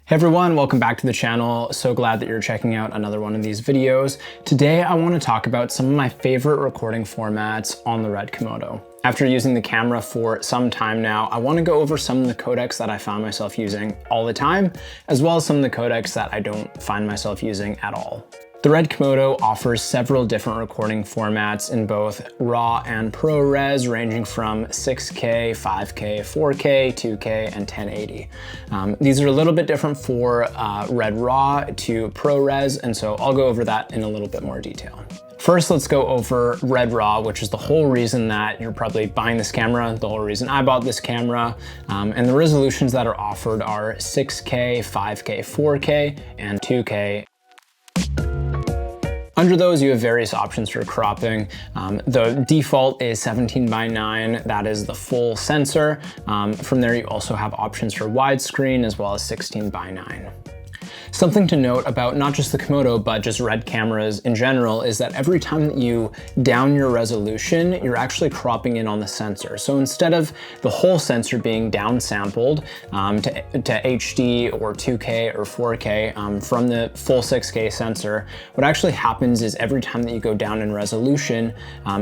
Hey everyone, welcome back to the channel. So glad that you're checking out another one of these videos. Today I want to talk about some of my favorite recording formats on the Red Komodo. After using the camera for some time now, I want to go over some of the codecs that I found myself using all the time, as well as some of the codecs that I don't find myself using at all. The Red Komodo offers several different recording formats in both RAW and ProRes, ranging from 6K, 5K, 4K, 2K, and 1080. These are a little bit different for Red RAW to ProRes, and so I'll go over that in a little bit more detail. First, let's go over Red RAW, which is the whole reason that you're probably buying this camera, the whole reason I bought this camera, and the resolutions that are offered are 6K, 5K, 4K, and 2K. Under those, you have various options for cropping. The default is 17:9, that is the full sensor. From there, you also have options for widescreen as well as 16:9. Something to note about not just the Komodo, but just Red cameras in general, is that every time that you down your resolution, you're actually cropping in on the sensor. So instead of the whole sensor being downsampled to HD or 2K or 4K from the full 6K sensor, what actually happens is every time that you go down in resolution,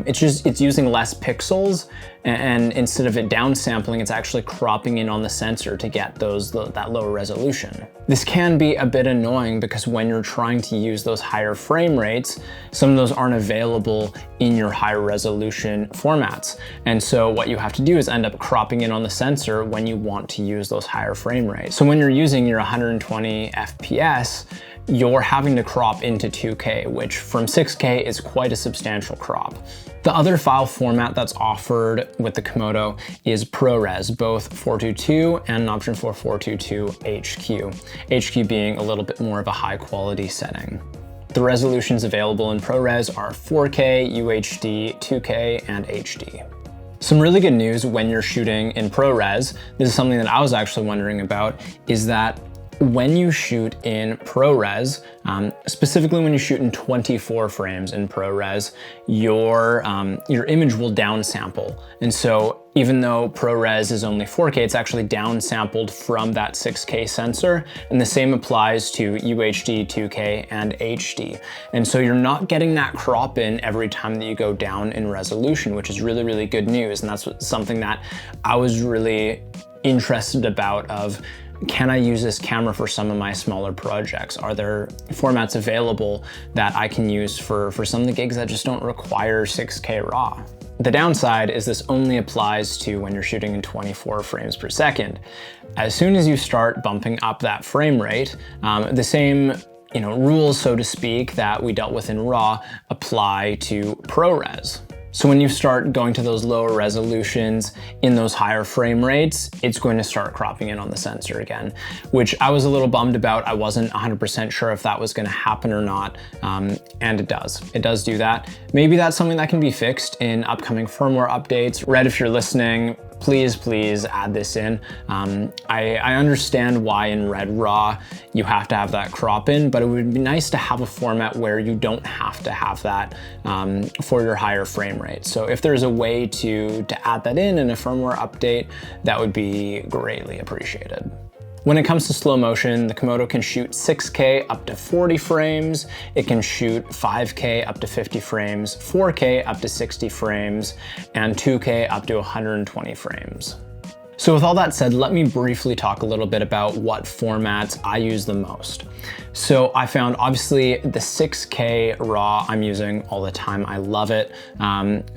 it's using less pixels, and instead of it downsampling, it's actually cropping in on the sensor to get that lower resolution. This can be a bit annoying because when you're trying to use those higher frame rates, some of those aren't available in your higher resolution formats. And so what you have to do is end up cropping in on the sensor when you want to use those higher frame rates. So when you're using your 120 FPS, you're having to crop into 2K, which from 6K is quite a substantial crop. The other file format that's offered with the Komodo is ProRes, both 422 and an option for 422 HQ. HQ being a little bit more of a high quality setting. The resolutions available in ProRes are 4K, UHD, 2K, and HD. Some really good news when you're shooting in ProRes, this is something that I was actually wondering about, is that when you shoot in ProRes, specifically when you shoot in 24 frames in ProRes, your image will downsample. And so even though ProRes is only 4K, it's actually downsampled from that 6K sensor. And the same applies to UHD, 2K, and HD. And so you're not getting that crop in every time that you go down in resolution, which is really, really good news. And that's something that I was really interested about of, can I use this camera for some of my smaller projects? Are there formats available that I can use for some of the gigs that just don't require 6K RAW? The downside is this only applies to when you're shooting in 24 frames per second. As soon as you start bumping up that frame rate, the same rules, so to speak, that we dealt with in RAW apply to ProRes. So when you start going to those lower resolutions in those higher frame rates, it's going to start cropping in on the sensor again, which I was a little bummed about. I wasn't 100% sure if that was going to happen or not, and it does. It does do that. Maybe that's something that can be fixed in upcoming firmware updates. Red, if you're listening, please add this in. I understand why in Red RAW you have to have that crop in, but it would be nice to have a format where you don't have to have that for your higher frame rate. So if there's a way to add that in a firmware update, that would be greatly appreciated. When it comes to slow motion, the Komodo can shoot 6K up to 40 frames, it can shoot 5K up to 50 frames, 4K up to 60 frames, and 2K up to 120 frames. So with all that said, let me briefly talk a little bit about what formats I use the most. So I found obviously the 6K RAW I'm using all the time. I love it.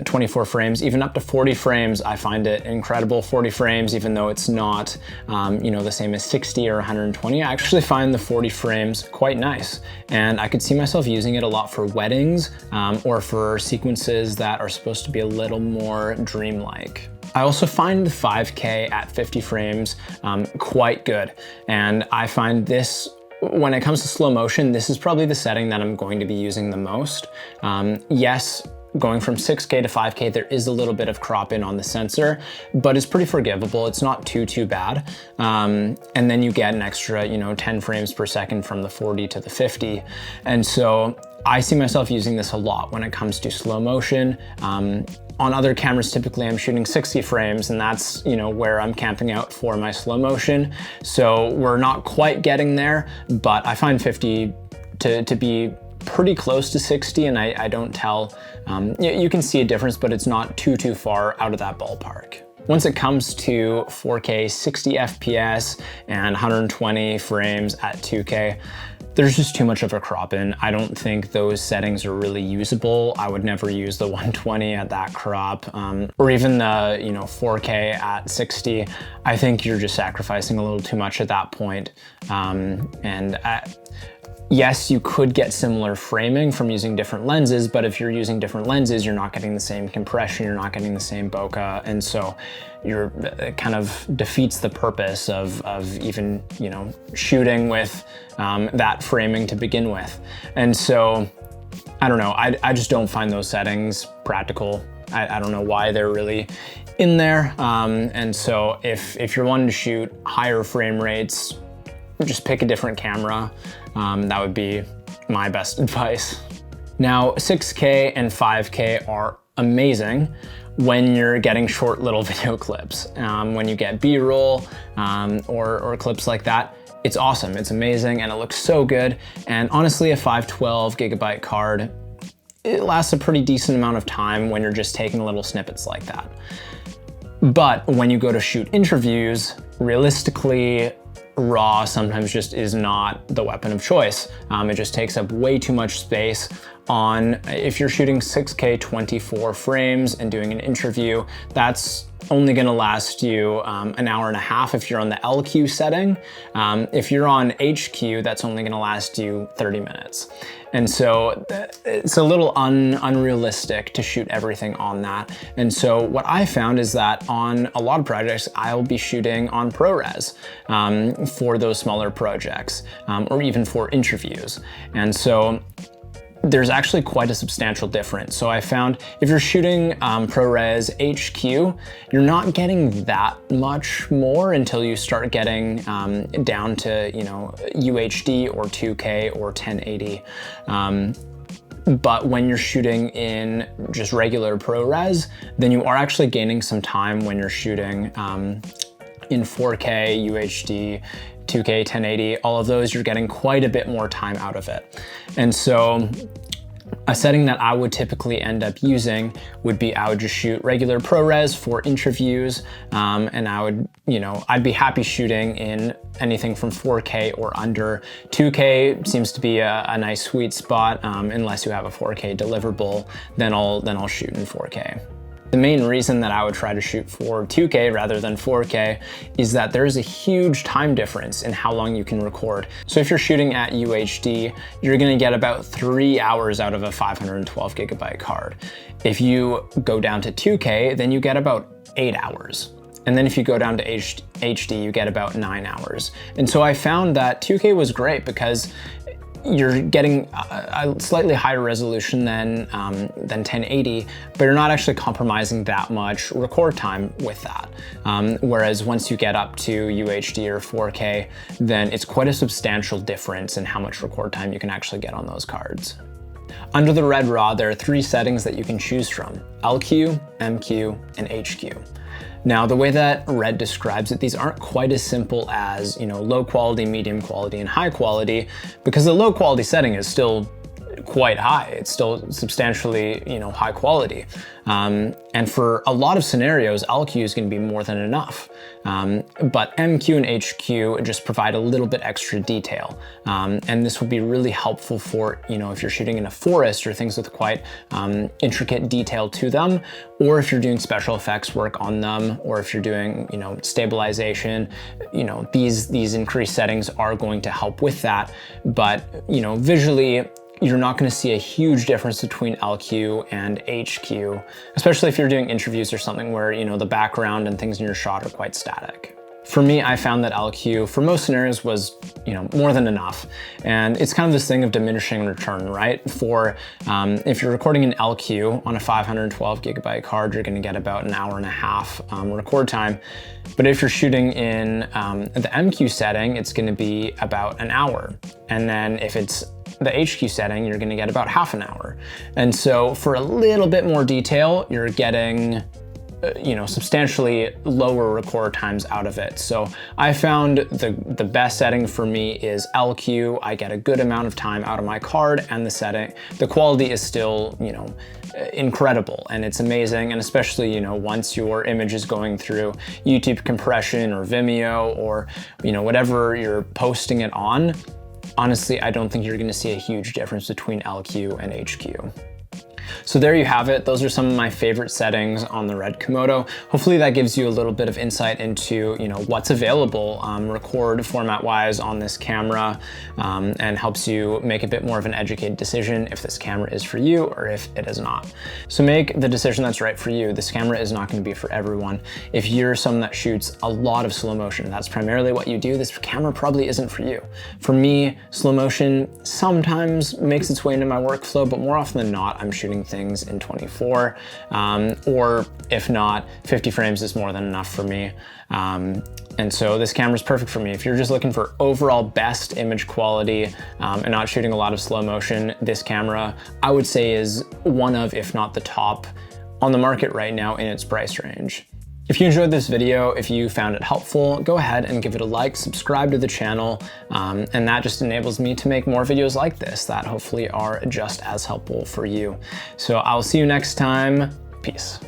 24 frames, even up to 40 frames, I find it incredible. 40 frames, even though it's not the same as 60 or 120, I actually find the 40 frames quite nice. And I could see myself using it a lot for weddings or for sequences that are supposed to be a little more dreamlike. I also find the 5K at 50 frames quite good. And I find this, when it comes to slow motion, this is probably the setting that I'm going to be using the most. Yes, going from 6K to 5K, there is a little bit of crop in on the sensor, but it's pretty forgivable. It's not too bad. And then you get an extra, 10 frames per second from the 40 to the 50. And so I see myself using this a lot when it comes to slow motion. on other cameras, typically I'm shooting 60 frames, and that's, you know, where I'm camping out for my slow motion. So we're not quite getting there, but I find 50 to be pretty close to 60, and I don't tell. You can see a difference, but it's not too far out of that ballpark. Once it comes to 4K 60 FPS and 120 frames at 2K, there's just too much of a crop in. I don't think those settings are really usable. I would never use the 120 at that crop, or even the 4K at 60. I think you're just sacrificing a little too much at that point. Yes, you could get similar framing from using different lenses, but if you're using different lenses, you're not getting the same compression, you're not getting the same bokeh, and so it kind of defeats the purpose of even shooting with that framing to begin with. And so I don't know, I just don't find those settings practical. I don't know why they're really in there. And so if you're wanting to shoot higher frame rates, just pick a different camera. That would be my best advice. Now, 6K and 5K are amazing when you're getting short little video clips. When you get B-roll or clips like that, it's awesome, it's amazing, and it looks so good. And honestly, a 512 gigabyte card, it lasts a pretty decent amount of time when you're just taking little snippets like that. But when you go to shoot interviews, realistically, RAW sometimes just is not the weapon of choice. It just takes up way too much space if you're shooting 6K 24 frames and doing an interview, that's only gonna last you an hour and a half if you're on the LQ setting. If you're on HQ, that's only gonna last you 30 minutes. And so it's a little unrealistic to shoot everything on that. And so what I found is that on a lot of projects, I'll be shooting on ProRes for those smaller projects, or even for interviews. And so there's actually quite a substantial difference. So I found if you're shooting ProRes HQ, you're not getting that much more until you start getting down to UHD or 2K or 1080. But when you're shooting in just regular ProRes, then you are actually gaining some time when you're shooting in 4K, UHD, 2K, 1080, all of those, you're getting quite a bit more time out of it. And so a setting that I would typically end up using would be I would just shoot regular ProRes for interviews, and I'd be happy shooting in anything from 4K or under. 2K seems to be a nice sweet spot, unless you have a 4K deliverable, then I'll shoot in 4K. The main reason that I would try to shoot for 2K rather than 4K is that there is a huge time difference in how long you can record. So if you're shooting at UHD, you're gonna get about 3 hours out of a 512 gigabyte card. If you go down to 2K, then you get about 8 hours. And then if you go down to HD, you get about 9 hours. And so I found that 2K was great because you're getting a slightly higher resolution than 1080, but you're not actually compromising that much record time with that. Whereas once you get up to UHD or 4K, then it's quite a substantial difference in how much record time you can actually get on those cards. Under the Red RAW, there are 3 settings that you can choose from: LQ, MQ, and HQ. Now, the way that Red describes it, these aren't quite as simple as, low quality, medium quality, and high quality, because the low quality setting is still quite high. It's still substantially, high quality. And for a lot of scenarios, LQ is going to be more than enough. But MQ and HQ just provide a little bit extra detail. And this would be really helpful for, if you're shooting in a forest or things with quite intricate detail to them, or if you're doing special effects work on them, or if you're doing, stabilization, these increased settings are going to help with that. But, visually, you're not going to see a huge difference between LQ and HQ, especially if you're doing interviews or something where, the background and things in your shot are quite static. For me, I found that LQ for most scenarios was, more than enough. And it's kind of this thing of diminishing return, right? If you're recording an LQ on a 512 gigabyte card, you're gonna get about an hour and a half record time. But if you're shooting in the MQ setting, it's gonna be about an hour. And then if it's the HQ setting, you're gonna get about half an hour. And so for a little bit more detail, you're getting substantially lower record times out of it. So I found the best setting for me is LQ. I get a good amount of time out of my card, and the quality is still, incredible, and it's amazing. And especially, once your image is going through YouTube compression or Vimeo or, whatever you're posting it on, honestly, I don't think you're gonna see a huge difference between LQ and HQ. So there you have it. Those are some of my favorite settings on the Red Komodo. Hopefully that gives you a little bit of insight into what's available record format wise on this camera, and helps you make a bit more of an educated decision if this camera is for you or if it is not. So make the decision that's right for you. This camera is not going to be for everyone. If you're someone that shoots a lot of slow motion, that's primarily what you do, this camera probably isn't for you. For me, slow motion sometimes makes its way into my workflow, but more often than not, I'm shooting things in 24, or if not, 50 frames is more than enough for me. And so this camera is perfect for me. If you're just looking for overall best image quality and not shooting a lot of slow motion, this camera, I would say, is one of, if not the top on the market right now in its price range. If you enjoyed this video, if you found it helpful, go ahead and give it a like, subscribe to the channel, and that just enables me to make more videos like this that hopefully are just as helpful for you. So I'll see you next time. Peace.